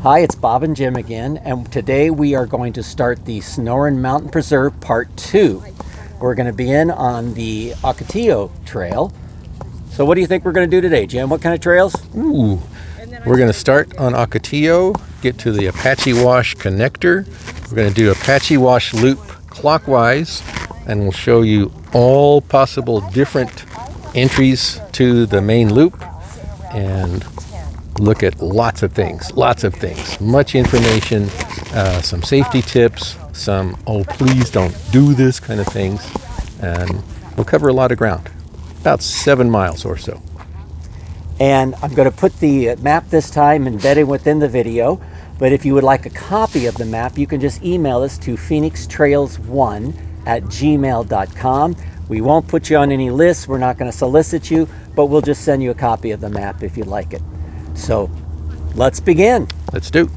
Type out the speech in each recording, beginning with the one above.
Hi, it's Bob and Jim again, and today we are going to start the Sonoran Mountain Preserve Part 2. We're going to begin on the Ocotillo Trail. So what do you think we're going to do today, Jim? What kind of trails? Ooh, we're going to start on Ocotillo, get to the Apache Wash connector. We're going to do Apache Wash loop clockwise, and we'll show you all possible different entries to the main loop and look at lots of things, much information, some safety tips, some, oh, please don't do this kind of things, and we'll cover a lot of ground, about 7 miles or so. And I'm going to put the map this time embedded within the video, but if you would like a copy of the map, you can just email us to phoenixtrails1@gmail.com. We won't put you on any lists, we're not going to solicit you, but we'll just send you a copy of the map if you'd like it. So let's begin. Let's do.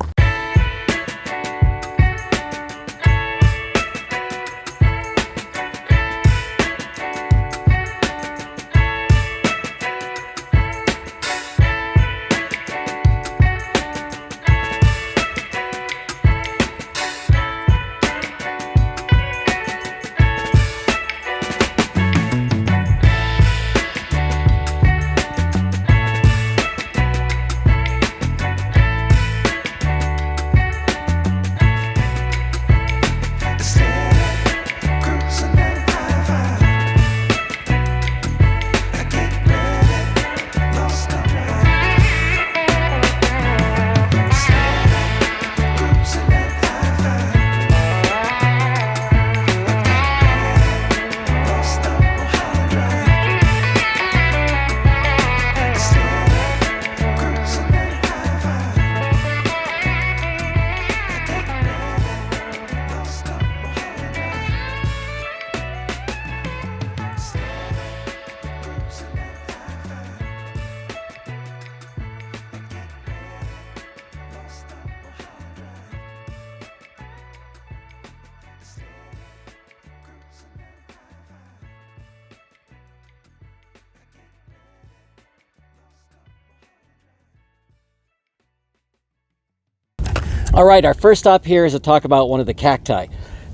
All right, our first stop here is to talk about one of the cacti.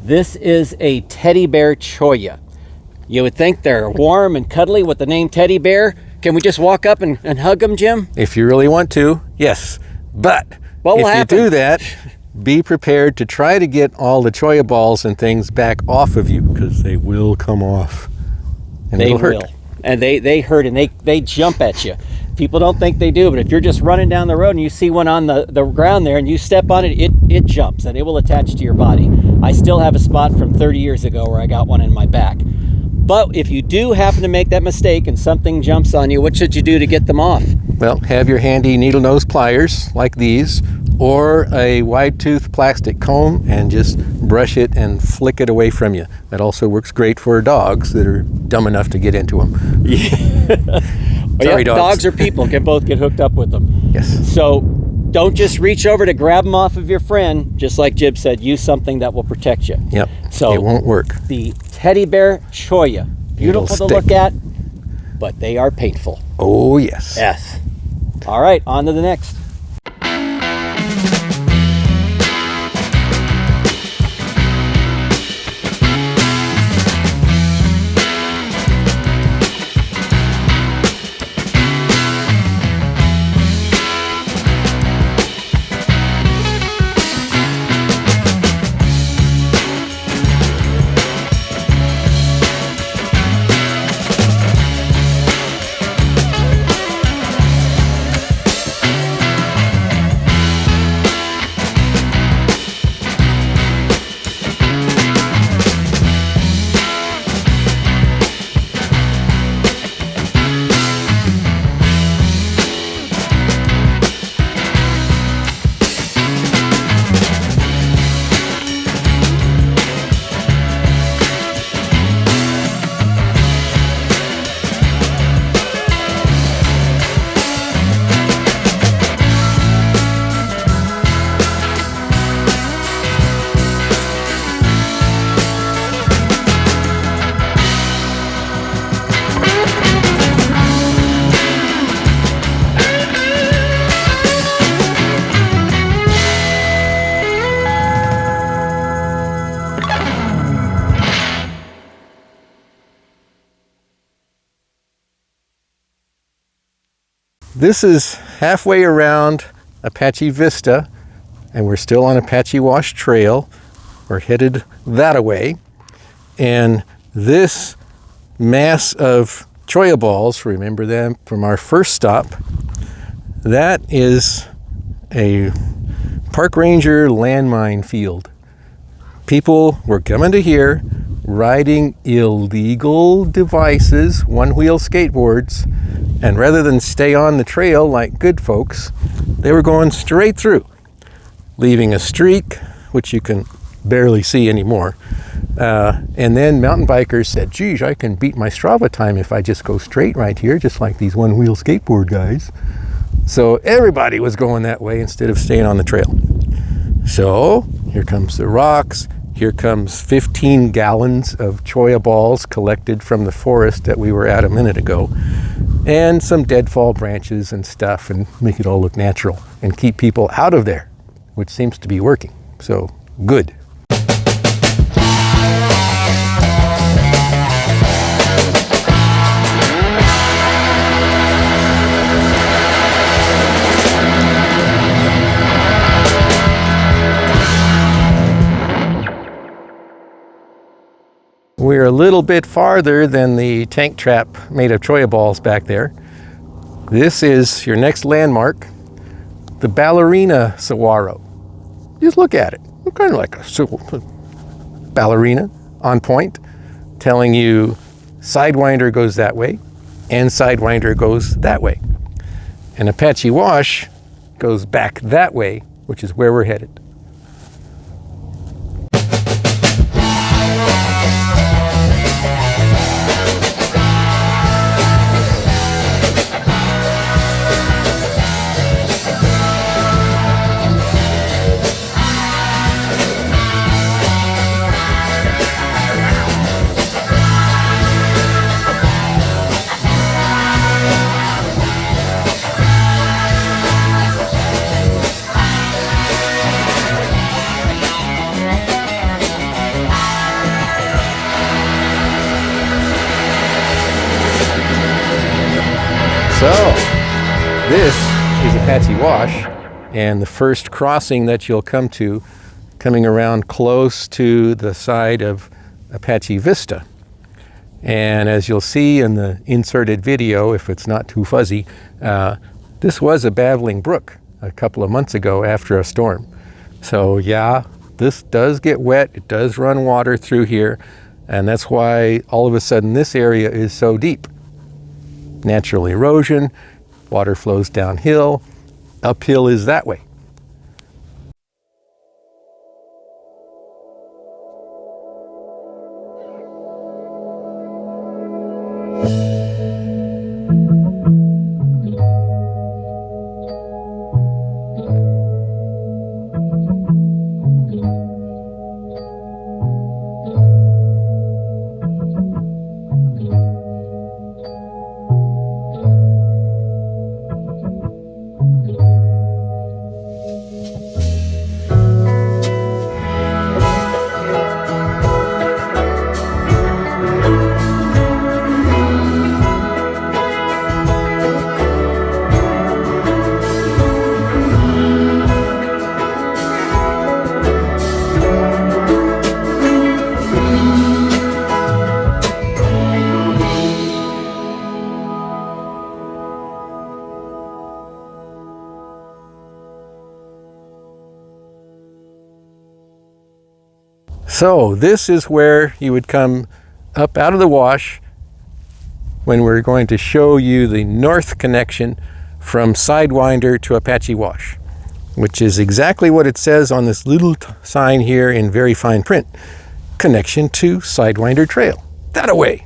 This is a teddy bear cholla. You would think they're warm and cuddly with the name teddy bear. Can we just walk up and hug them, Jim? If you really want to, yes. But What will if happen? you do that, be prepared to try to get all the cholla balls and things back off of you, because they will come off. And They it'll hurt. will. And they hurt and they jump at you. People don't think they do, but if you're just running down the road and you see one on the ground there and you step on it, it jumps and it will attach to your body. I still have a spot from 30 years ago where I got one in my back. But if you do happen to make that mistake and something jumps on you, what should you do to get them off? Well, have your handy needle nose pliers like these, or a wide tooth plastic comb, and just brush it and flick it away from you. That also works great for dogs that are dumb enough to get into them. Sorry, dogs or people can both get hooked up with them. Yes. So don't just reach over to grab them off of your friend. Just like Jib said, use something that will protect you. Yep. So it won't work. The teddy bear cholla. Beautiful to look at, but they are painful. Oh, yes. Yes. All right, on to the next. this is halfway around Apache Vista, and we're still on Apache Wash Trail. We're headed that way. And this mass of cholla balls, remember them from our first stop, that is a park ranger landmine field. People were coming to here riding illegal devices, one-wheel skateboards, and rather than stay on the trail like good folks, they were going straight through, leaving a streak, which you can barely see anymore. And then mountain bikers said, geez, I can beat my Strava time if I just go straight right here, just like these one-wheel skateboard guys. So everybody was going that way instead of staying on the trail. So here comes the rocks. Here comes 15 gallons of cholla balls collected from the forest that we were at a minute ago, and some deadfall branches and stuff, and make it all look natural and keep people out of there, which seems to be working. So good. We're a little bit farther than the tank trap made of cholla balls back there. This is your next landmark, the ballerina saguaro. Just look at it. It's kind of like a ballerina on point, telling you Sidewinder goes that way and Sidewinder goes that way. And Apache Wash goes back that way, which is where we're headed. So, this is Apache Wash, and the first crossing that you'll come to, coming around close to the side of Apache Vista. And as you'll see in the inserted video, if it's not too fuzzy, this was a babbling brook a couple of months ago after a storm. So yeah, this does get wet, it does run water through here, and that's why all of a sudden this area is so deep. Natural erosion, water flows downhill, uphill is that way. So this is where you would come up out of the wash when we're going to show you the north connection from Sidewinder to Apache Wash, which is exactly what it says on this little sign here in very fine print. Connection to Sidewinder Trail. That away.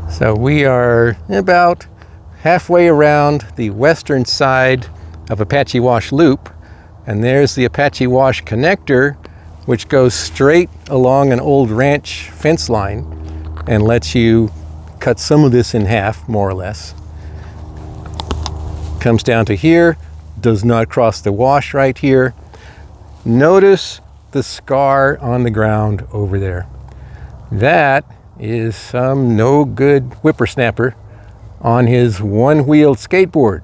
So we are about halfway around the western side of Apache Wash Loop, and there's the Apache Wash connector, which goes straight along an old ranch fence line and lets you cut some of this in half, more or less. Comes down to here, does not cross the wash right here. Notice the scar on the ground over there. That is some no good whippersnapper on his one-wheeled skateboard.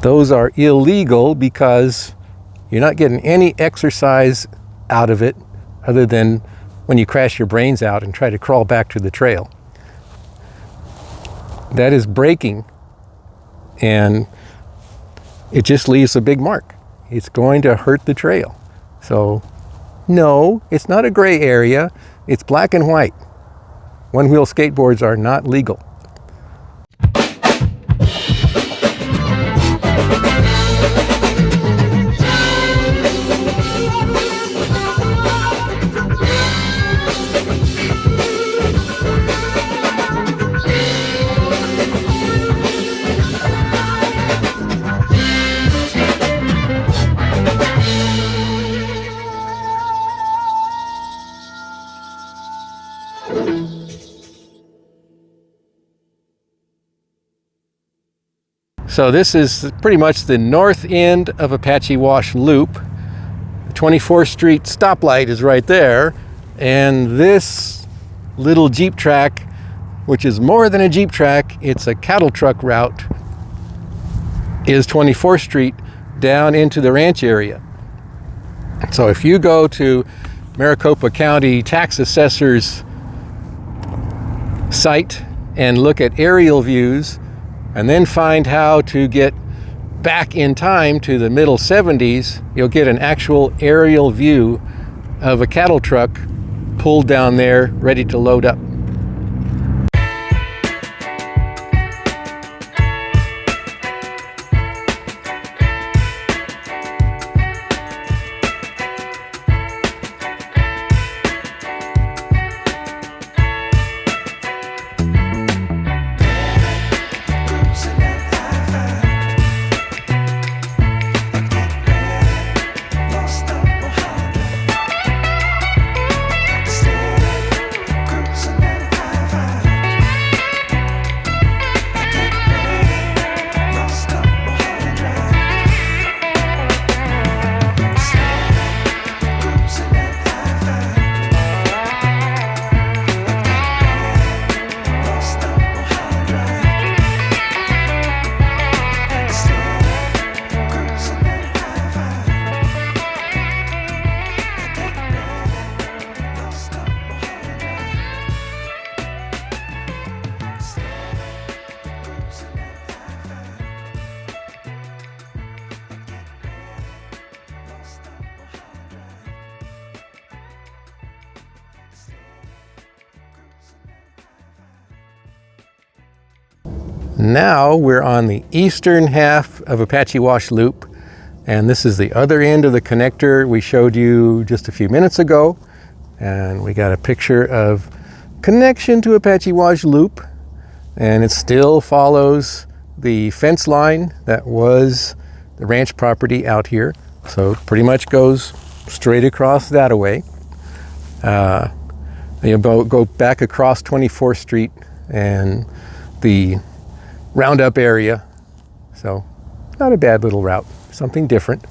Those are illegal because you're not getting any exercise out of it other than when you crash your brains out and try to crawl back to the trail. That is braking, and it just leaves a big mark. It's going to hurt the trail. So no, it's not a gray area. It's black and white. One-wheel skateboards are not legal. So this is pretty much the north end of Apache Wash Loop. The 24th Street stoplight is right there, and this little Jeep track, which is more than a Jeep track, it's a cattle truck route, is 24th Street down into the ranch area. So if you go to Maricopa County Tax Assessor's site and look at aerial views, and then find how to get back in time to the middle 70s, you'll get an actual aerial view of a cattle truck pulled down there, ready to load up. Now we're on the eastern half of Apache Wash Loop, and this is the other end of the connector we showed you just a few minutes ago, and we got a picture of connection to Apache Wash Loop, and it still follows the fence line that was the ranch property out here, so it pretty much goes straight across that way. You go back across 24th Street and the Roundup area, so not a bad little route, something different.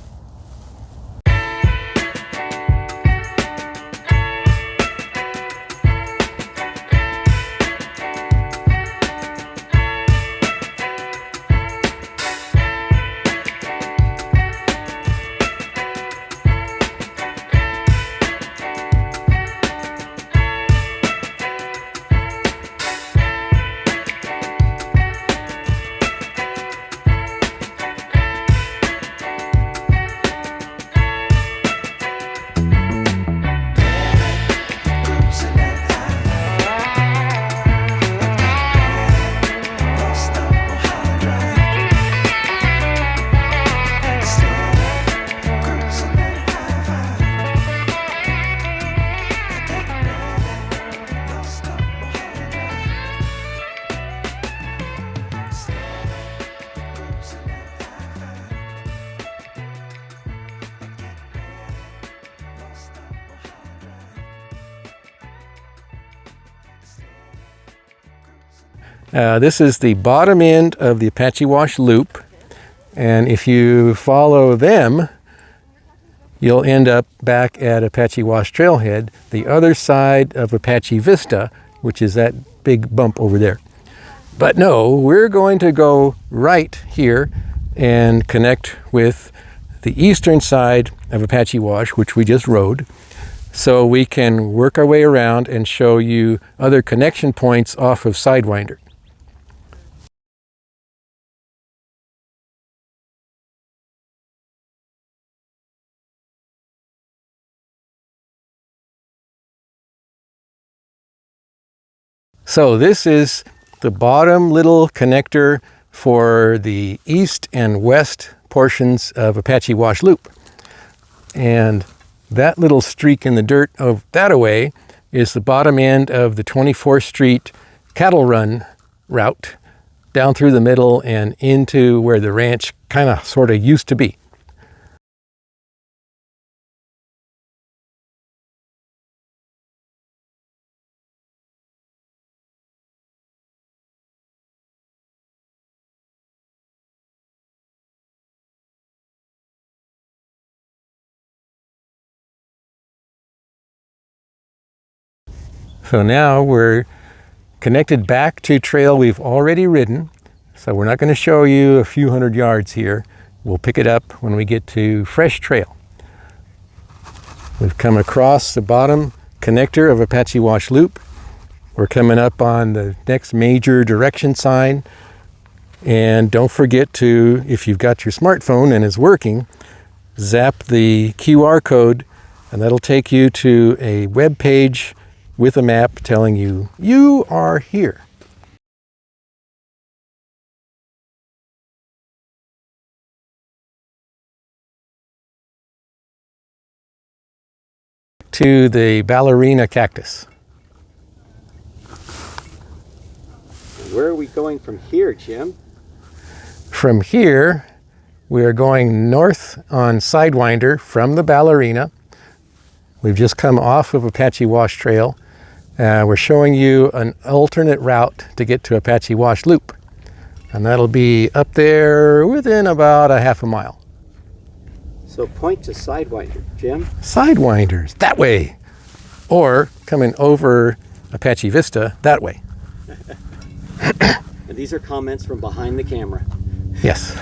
This is the bottom end of the Apache Wash Loop, and if you follow them, you'll end up back at Apache Wash Trailhead, the other side of Apache Vista, which is that big bump over there. But no, we're going to go right here and connect with the eastern side of Apache Wash, which we just rode, so we can work our way around and show you other connection points off of Sidewinder. So this is the bottom little connector for the east and west portions of Apache Wash Loop. And that little streak in the dirt of that away is the bottom end of the 24th Street cattle run route down through the middle and into where the ranch kind of sort of used to be. So now we're connected back to trail we've already ridden. So we're not going to show you a few hundred yards here. We'll pick it up when we get to fresh trail. We've come across the bottom connector of Apache Wash Loop. We're coming up on the next major direction sign. And don't forget to, if you've got your smartphone and it's working, zap the QR code and that'll take you to a web page with a map telling you, you are here. To the ballerina cactus. Where are we going from here, Jim? From here, we are going north on Sidewinder from the ballerina. We've just come off of Apache Wash Trail. We're showing you an alternate route to get to Apache Wash Loop. And that'll be up there within about a half a mile. So point to Sidewinder, Jim. Sidewinders, that way. Or coming over Apache Vista, that way. And these are comments from behind the camera. Yes.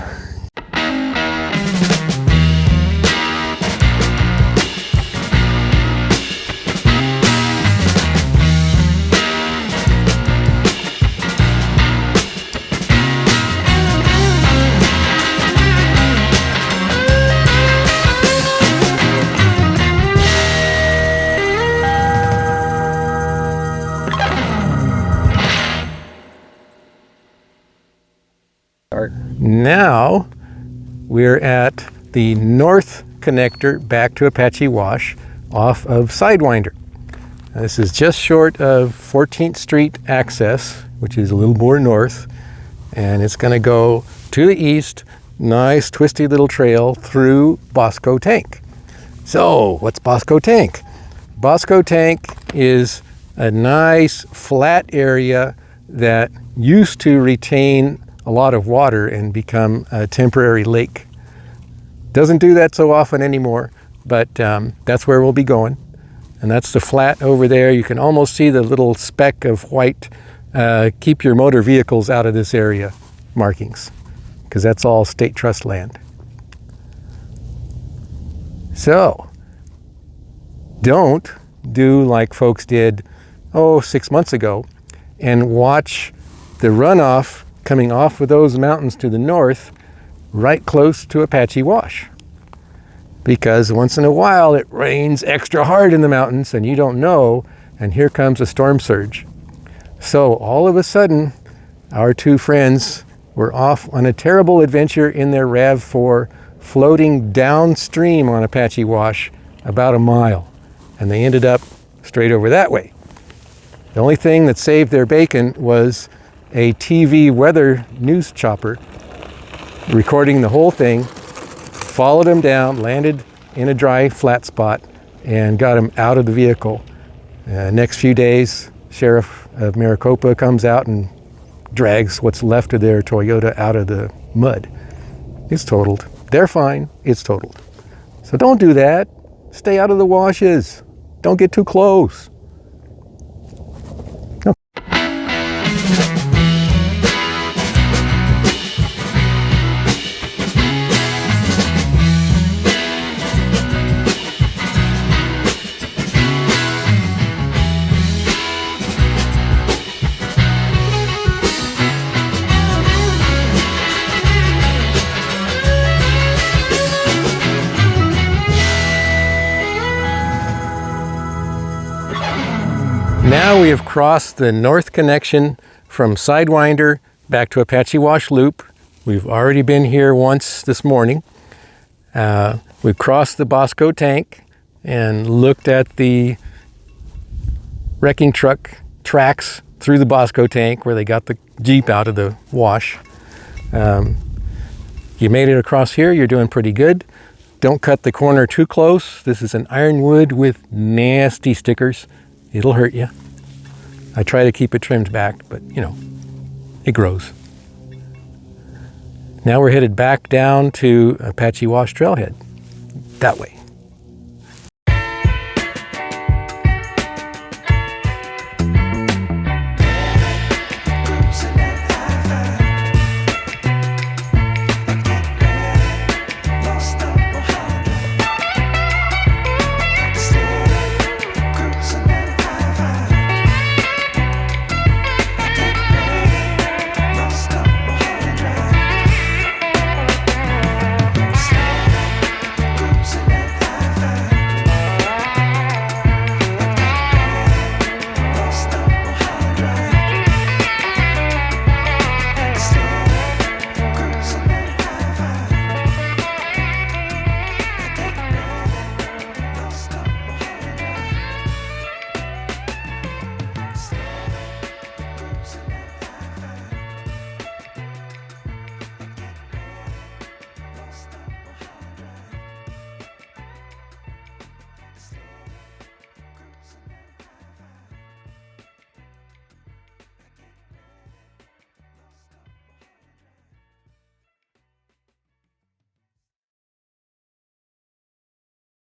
Now we're at the north connector back to Apache Wash off of Sidewinder. Now, this is just short of 14th Street access, which is a little more north, and it's going to go to the east, nice twisty little trail through Bosco Tank. So what's Bosco Tank? Bosco Tank is a nice flat area that used to retain a lot of water and become a temporary lake. Doesn't do that so often anymore, but that's where we'll be going. And that's the flat over there. You can almost see the little speck of white, keep your motor vehicles out of this area markings, because that's all state trust land. So, don't do like folks did, 6 months ago, and watch the runoff coming off of those mountains to the north, right close to Apache Wash. Because once in a while it rains extra hard in the mountains and you don't know, and here comes a storm surge. So all of a sudden, our two friends were off on a terrible adventure in their RAV4, floating downstream on Apache Wash about a mile. And they ended up straight over that way. The only thing that saved their bacon was a TV weather news chopper recording the whole thing, followed them down, landed in a dry flat spot, and got them out of the vehicle. Next few days, Sheriff of Maricopa comes out and drags what's left of their Toyota out of the mud. It's totaled. They're fine. It's totaled. So don't do that. Stay out of the washes. Don't get too close. Now we have crossed the north connection from Sidewinder back to Apache Wash Loop. We've already been here once this morning. We've crossed the Bosco tank and looked at the wrecking truck tracks through the Bosco tank where they got the Jeep out of the wash. You made it across here, you're doing pretty good. Don't cut the corner too close. This is an ironwood with nasty stickers. It'll hurt you. I try to keep it trimmed back, but you know, it grows. Now we're headed back down to Apache Wash Trailhead, that way.